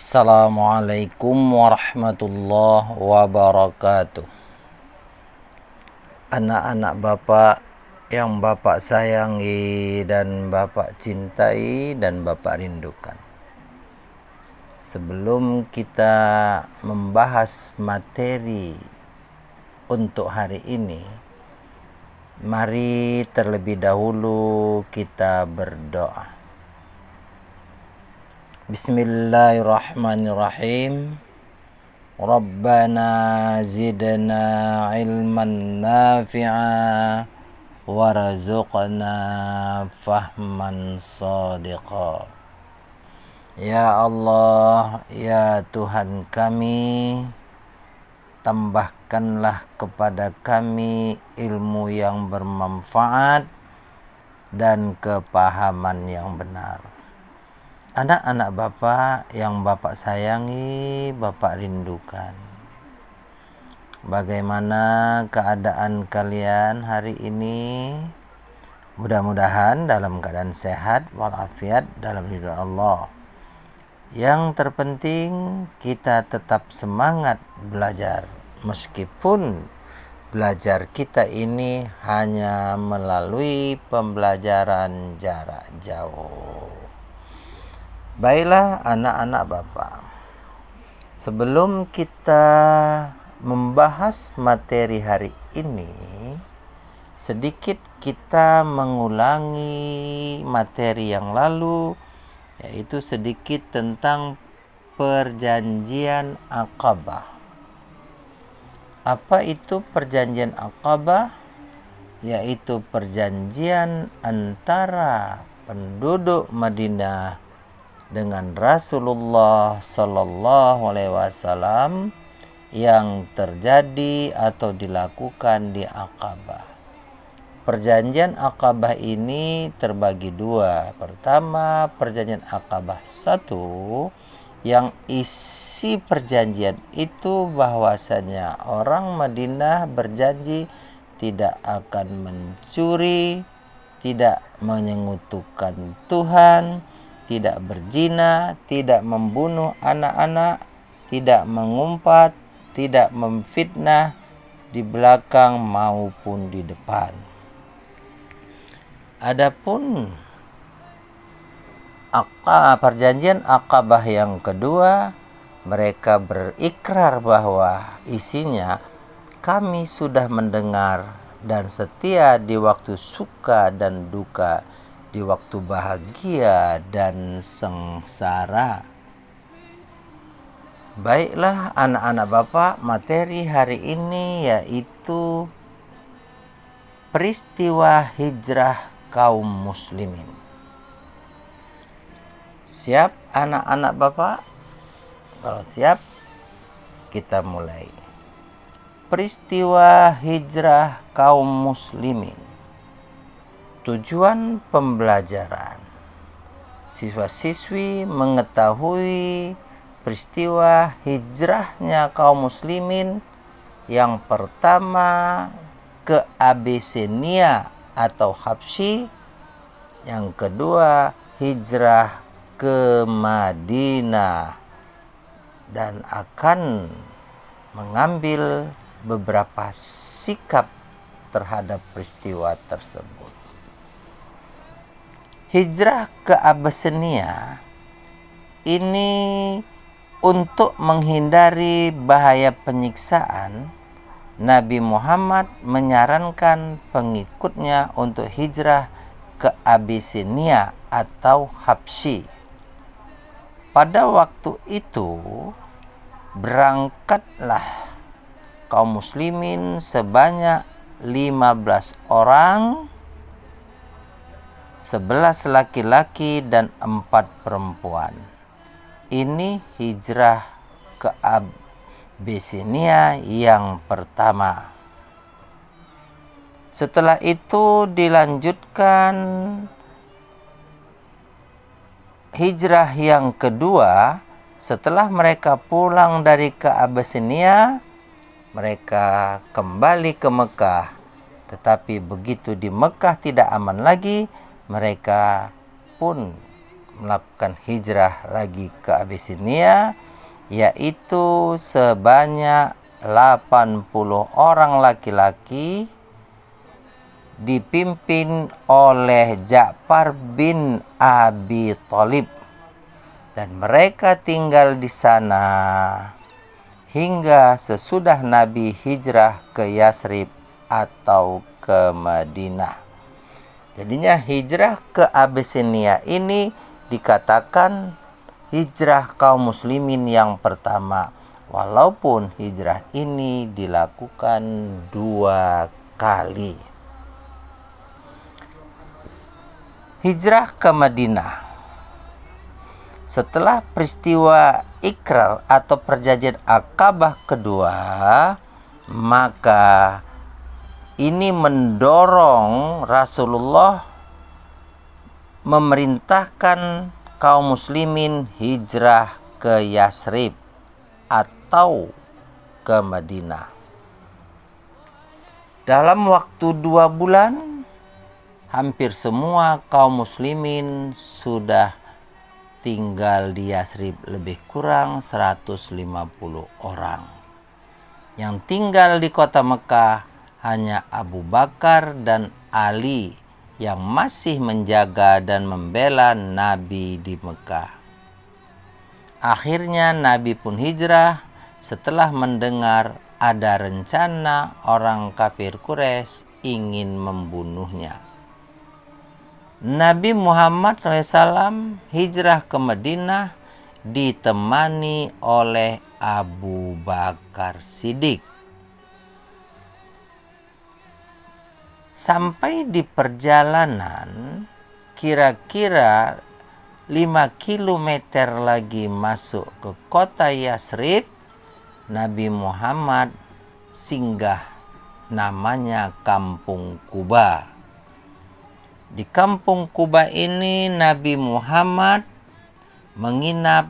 Assalamualaikum warahmatullahi wabarakatuh. Anak-anak Bapak yang Bapak sayangi dan Bapak cintai dan Bapak rindukan. Sebelum kita membahas materi untuk hari ini, mari terlebih dahulu kita berdoa. Bismillahirrahmanirrahim. Rabbana zidna ilman nafi'a warzuqna fahman sadiqa. Ya Allah, ya Tuhan kami, tambahkanlah kepada kami ilmu yang bermanfaat dan kepahaman yang benar. Anak-anak Bapak yang Bapak sayangi, Bapak rindukan. Bagaimana keadaan kalian hari ini? Mudah-mudahan dalam keadaan sehat walafiat dalam ridha Allah. Yang terpenting kita tetap semangat belajar, meskipun belajar kita ini hanya melalui pembelajaran jarak jauh. Baiklah anak-anak Bapak, sebelum kita membahas materi hari ini, sedikit kita mengulangi materi yang lalu, yaitu sedikit tentang perjanjian Aqabah. Apa itu perjanjian Aqabah? Yaitu perjanjian antara penduduk Madinah dengan Rasulullah Sallallahu Alaihi Wasallam yang terjadi atau dilakukan di Aqabah. Perjanjian Aqabah ini terbagi dua. Pertama, perjanjian Aqabah 1, yang isi perjanjian itu bahwasanya orang Madinah berjanji tidak akan mencuri, tidak menyekutukan Tuhan, tidak berzina, tidak membunuh anak-anak, tidak mengumpat, tidak memfitnah di belakang maupun di depan. Adapun perjanjian Aqabah yang kedua, mereka berikrar bahwa isinya kami sudah mendengar dan setia di waktu suka dan duka, di waktu bahagia dan sengsara. Baiklah anak-anak Bapak, materi hari ini yaitu peristiwa hijrah kaum muslimin. Siap anak-anak Bapak? Kalau siap, kita mulai. Peristiwa hijrah kaum muslimin. Tujuan pembelajaran, siswa-siswi mengetahui peristiwa hijrahnya kaum muslimin. Yang pertama ke Abyssinia atau Habsyi, yang kedua hijrah ke Madinah, dan akan mengambil beberapa sikap terhadap peristiwa tersebut. Hijrah ke Abyssinia ini untuk menghindari bahaya penyiksaan. Nabi Muhammad menyarankan pengikutnya untuk hijrah ke Abyssinia atau Habsyi. Pada waktu itu berangkatlah kaum muslimin sebanyak 15 orang, 11 laki-laki dan 4 perempuan. Ini hijrah ke Abyssinia yang pertama. Setelah itu dilanjutkan hijrah yang kedua. Setelah mereka pulang dari ke Abyssinia, mereka kembali ke Mekah. Tetapi begitu di Mekah tidak aman lagi, mereka pun melakukan hijrah lagi ke Abisinia, yaitu sebanyak 80 orang laki-laki dipimpin oleh Ja'far bin Abi Thalib, dan mereka tinggal di sana hingga sesudah Nabi hijrah ke Yasrib atau ke Madinah. Jadinya hijrah ke Abisinia ini dikatakan hijrah kaum muslimin yang pertama, walaupun hijrah ini dilakukan 2 kali. Hijrah ke Madinah. Setelah peristiwa Ikrar atau perjanjian Aqabah kedua, maka ini mendorong Rasulullah memerintahkan kaum muslimin hijrah ke Yasrib atau ke Madinah. Dalam waktu 2 bulan, hampir semua kaum muslimin sudah tinggal di Yasrib, lebih kurang 150 orang. Yang tinggal di kota Mekah hanya Abu Bakar dan Ali yang masih menjaga dan membela Nabi di Mekah. Akhirnya Nabi pun hijrah setelah mendengar ada rencana orang kafir Quraisy ingin membunuhnya. Nabi Muhammad SAW hijrah ke Madinah ditemani oleh Abu Bakar Siddiq. Sampai di perjalanan kira-kira 5 kilometer lagi masuk ke kota Yasrib, Nabi Muhammad singgah, namanya Kampung Quba. Di Kampung Quba ini Nabi Muhammad menginap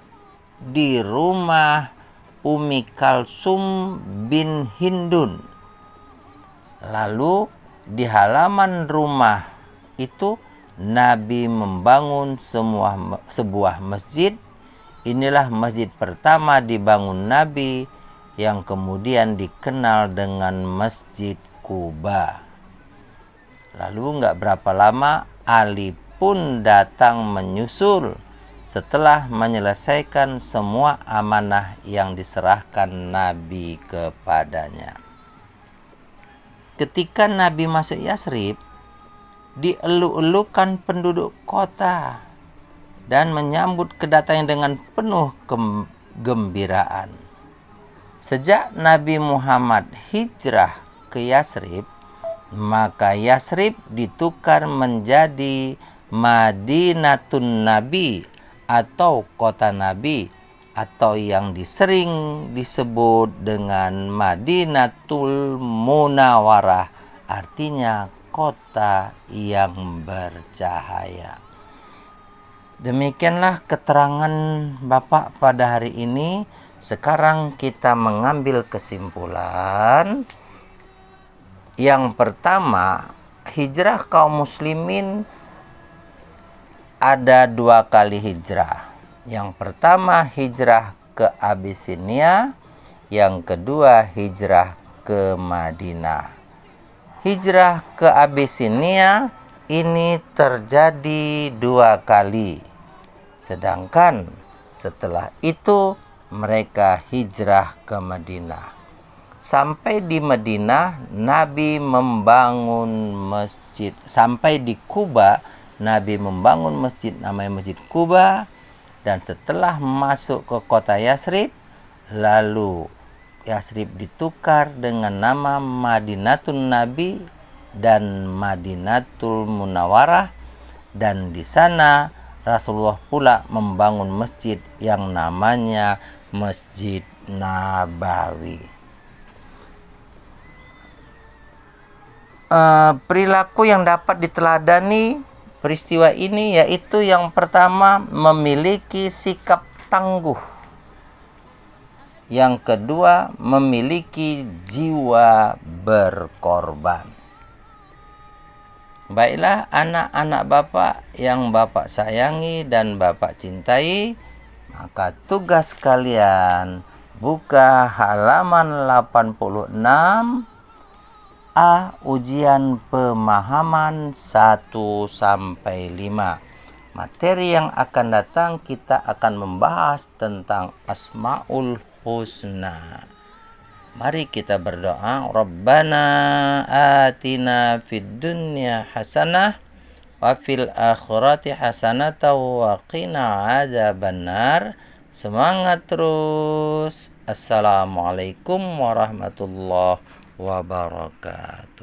di rumah Umi Kalsum bin Hindun. Lalu di halaman rumah itu Nabi membangun sebuah masjid. Inilah masjid pertama dibangun Nabi yang kemudian dikenal dengan Masjid Quba. Lalu nggak berapa lama Ali pun datang menyusul setelah menyelesaikan semua amanah yang diserahkan Nabi kepadanya. Ketika Nabi masuk Yasrib, dieluk-elukan penduduk kota dan menyambut kedatangan dengan penuh kegembiraan. Sejak Nabi Muhammad hijrah ke Yasrib, maka Yasrib ditukar menjadi Madinatun Nabi atau kota Nabi, atau yang sering disebut dengan Madinatul Munawwarah, artinya kota yang bercahaya. Demikianlah keterangan Bapak pada hari ini. Sekarang kita mengambil kesimpulan. Yang pertama, hijrah kaum muslimin ada 2 kali hijrah. Yang pertama hijrah ke Abisinia, yang kedua hijrah ke Madinah. Hijrah ke Abisinia ini terjadi 2 kali. Sedangkan setelah itu mereka hijrah ke Madinah. Sampai di Madinah, Nabi membangun masjid. Sampai di Quba, Nabi membangun masjid namanya Masjid Quba. Dan setelah masuk ke kota Yasrib, lalu Yasrib ditukar dengan nama Madinatun Nabi dan Madinatul Munawwarah. Dan di sana Rasulullah pula membangun masjid yang namanya Masjid Nabawi. Perilaku yang dapat diteladani peristiwa ini yaitu yang pertama memiliki sikap tangguh, yang kedua memiliki jiwa berkorban. Baiklah anak-anak Bapak yang Bapak sayangi dan Bapak cintai, maka tugas kalian buka halaman 86 A, ujian pemahaman 1 sampai 5. Materi yang akan datang kita akan membahas tentang Asmaul Husna. Mari kita berdoa. Rabbana atina fid dunya hasanah wa fil akhirati hasanah wa qina adzabannar. Semangat terus. Assalamualaikum warahmatullahi wabarakatuh.